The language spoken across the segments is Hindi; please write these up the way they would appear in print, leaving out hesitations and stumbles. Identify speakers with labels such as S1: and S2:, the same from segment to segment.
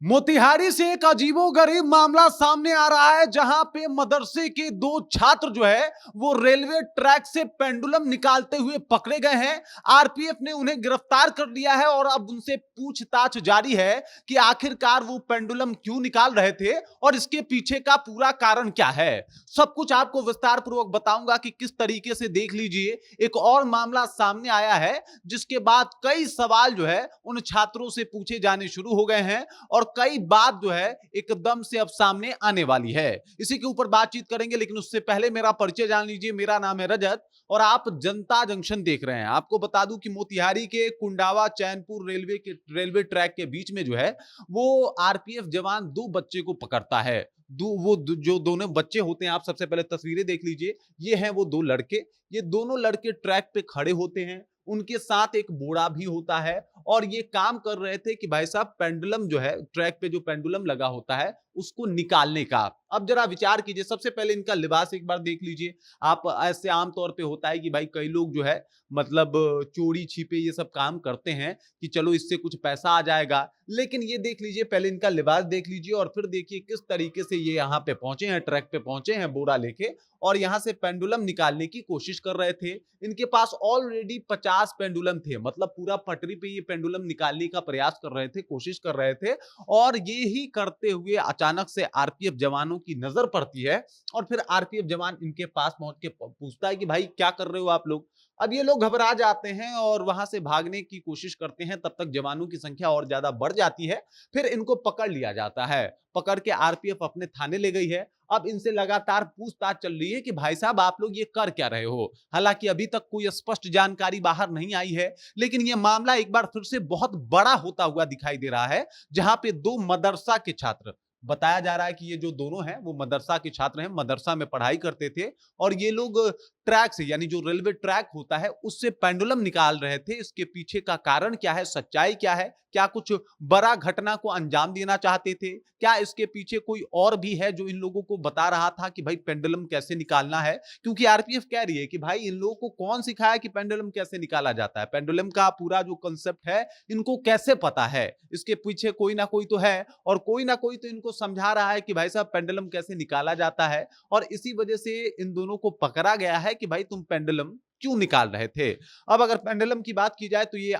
S1: मोतिहारी से एक अजीबोगरीब मामला सामने आ रहा है, जहां पे मदरसे के दो छात्र जो है वो रेलवे ट्रैक से पेंडुलम निकालते हुए पकड़े गए हैं। आरपीएफ ने उन्हें गिरफ्तार कर लिया है और अब उनसे पूछताछ जारी है कि आखिरकार वो पेंडुलम क्यों निकाल रहे थे और इसके पीछे का पूरा कारण क्या है। सब कुछ आपको विस्तार पूर्वक बताऊंगा कि किस तरीके से। देख लीजिए, एक और मामला सामने आया है जिसके बाद कई सवाल जो है उन छात्रों से पूछे जाने शुरू हो गए हैं और कई बात जो है एकदम से अब सामने आने वाली है। इसी के ऊपर बातचीत करेंगे, लेकिन उससे पहले मेरा परिचय जान लीजिए। मेरा नाम है रजत और आप जनता जंक्शन देख रहे हैं। आपको बता दूं कि मोतिहारी के कुंडावा चैनपुर रेलवे ट्रैक के बीच में जो है वो आरपीएफ जवान दो बच्चे को पकड़ता है। जो दोनों बच्चे होते हैं, आप सबसे पहले तस्वीरें देख लीजिए। ये हैं वो दो लड़के। ये दोनों लड़के ट्रैक पे खड़े होते हैं, उनके साथ एक बूढ़ा भी होता है और ये काम कर रहे थे कि भाई साहब पेंडुलम जो है, ट्रैक पे जो पेंडुलम लगा होता है उसको निकालने का। अब जरा विचार कीजिए, सबसे पहले इनका लिबास एक बार देख लीजिए। आप ऐसे आमतौर पे होता है कि भाई कई लोग जो है मतलब चोरी छिपे ये सब काम करते हैं कि चलो इससे कुछ पैसा आ जाएगा, लेकिन ये देख लीजिए, पहले इनका लिबास देख लीजिए और फिर देखिए किस तरीके से ये यहाँ पे पहुंचे हैं, ट्रैक पे पहुंचे हैं बोरा लेके और यहां से पेंडुलम निकालने की कोशिश कर रहे थे। इनके पास ऑलरेडी 50 पेंडुलम थे, मतलब पूरा पटरी पे ये पेंडुलम निकालने का प्रयास कर रहे थे, कोशिश कर रहे थे। और ये ही करते हुए अचानक से आरपीएफ जवानों की नजर पड़ती है और फिर आरपीएफ जवान इनके पास पहुंच के पूछता है कि भाई क्या कर रहे हो आप लोग। अब ये लोग घबरा जाते हैं और वहां से भागने की कोशिश करते हैं। तब तक जवानों की संख्या और ज्यादा बढ़ जाती है। फिर इनको पकड़ लिया जाता है। पकड़ के आरपीएफ अपने थाने ले गई है। अब इनसे लगातार पूछताछ चल रही है कि भाई साहब आप लोग ये कर क्या रहे हो। हालांकि अभी तक कोई स्पष्ट जानकारी बाहर नहीं आई है, लेकिन ये मामला एक बार फिर से बहुत बड़ा होता हुआ दिखाई दे रहा है, जहां पे दो मदरसा के छात्र, बताया जा रहा है कि ये जो दोनों हैं वो मदरसा के छात्र हैं, मदरसा में पढ़ाई करते थे और ये लोग ट्रैक से, यानी जो रेलवे ट्रैक होता है उससे पेंडुलम निकाल रहे थे। इसके पीछे का कारण क्या है, सच्चाई क्या है, क्या कुछ बड़ा घटना को अंजाम देना चाहते थे, क्या इसके पीछे कोई और भी है जो इन लोगों को बता रहा था कि भाई पेंडुलम कैसे निकालना है। क्योंकि आरपीएफ कह रही है कि भाई इन लोगों को कौन सिखाया कि पेंडुलम कैसे निकाला जाता है, पेंडुलम का पूरा जो कंसेप्ट है इनको कैसे पता है। इसके पीछे कोई ना कोई तो है और कोई ना कोई तो इनको समझा रहा है कि भाई साहब पेंडुलम कैसे निकाला जाता है। और इसी वजह से इन दोनों को पकड़ा गया है कि भाई तुम पेंडुलम क्यों निकाल रहे थे। अब अगर पेंडुलम की बात की जाए तो ये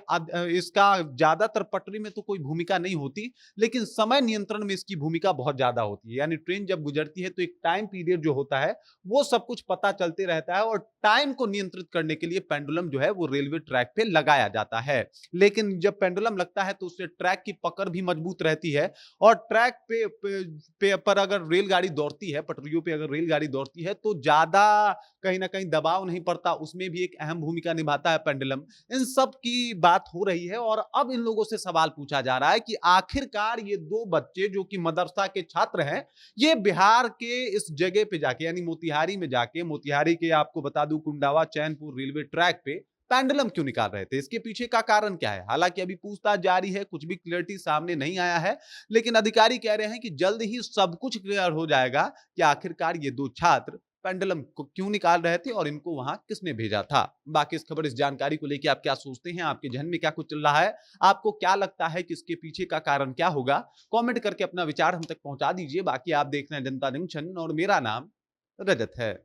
S1: इसका ज्यादातर पटरी में तो कोई भूमिका नहीं होती, लेकिन समय नियंत्रण में इसकी भूमिका बहुत ज्यादा होती है। यानी ट्रेन जब गुजरती है तो एक टाइम पीरियड जो होता है वो सब कुछ पता चलते रहता है और टाइम को नियंत्रित करने के लिए पेंडुलम जो है वो रेलवे ट्रैक पे लगाया जाता है। लेकिन जब पेंडुलम लगता है तो उससे ट्रैक की पकड़ भी मजबूत रहती है और ट्रैक पर अगर रेलगाड़ी दौड़ती है, पटरियों पे अगर रेलगाड़ी दौड़ती है तो ज्यादा कहीं ना कहीं दबाव नहीं पड़ता, उसमें भी एक अहम भूमिका निभाता है पेंडुलम। इन सब की बात हो रही है और अब इन लोगों से सवाल पूछा जा रहा है कि आखिरकार ये दो बच्चे जो कि मदरसा के छात्र हैं, ये बिहार के इस जगह पे जाके, यानी मोतिहारी में जाके, मोतिहारी के आपको बता दूं कुंडावा चैनपुर रेलवे ट्रैक पे पेंडुलम क्यों निकाल रहे थे, इसके पीछे का कारण क्या है। हालांकि अभी पूछताछ जारी है, कुछ भी क्लियरिटी सामने नहीं आया है, लेकिन अधिकारी कह रहे हैं कि जल्द ही सब कुछ क्लियर हो जाएगा कि आखिरकार ये दो छात्र पेंडुलम को क्यों निकाल रहे थे और इनको वहां किसने भेजा था। बाकी इस खबर, इस जानकारी को लेकर आप क्या सोचते हैं, आपके जहन में क्या कुछ चल रहा है, आपको क्या लगता है कि इसके पीछे का कारण क्या होगा, कमेंट करके अपना विचार हम तक पहुंचा दीजिए। बाकी आप देख रहे हैं जनता जंक्शन और मेरा नाम रजत है।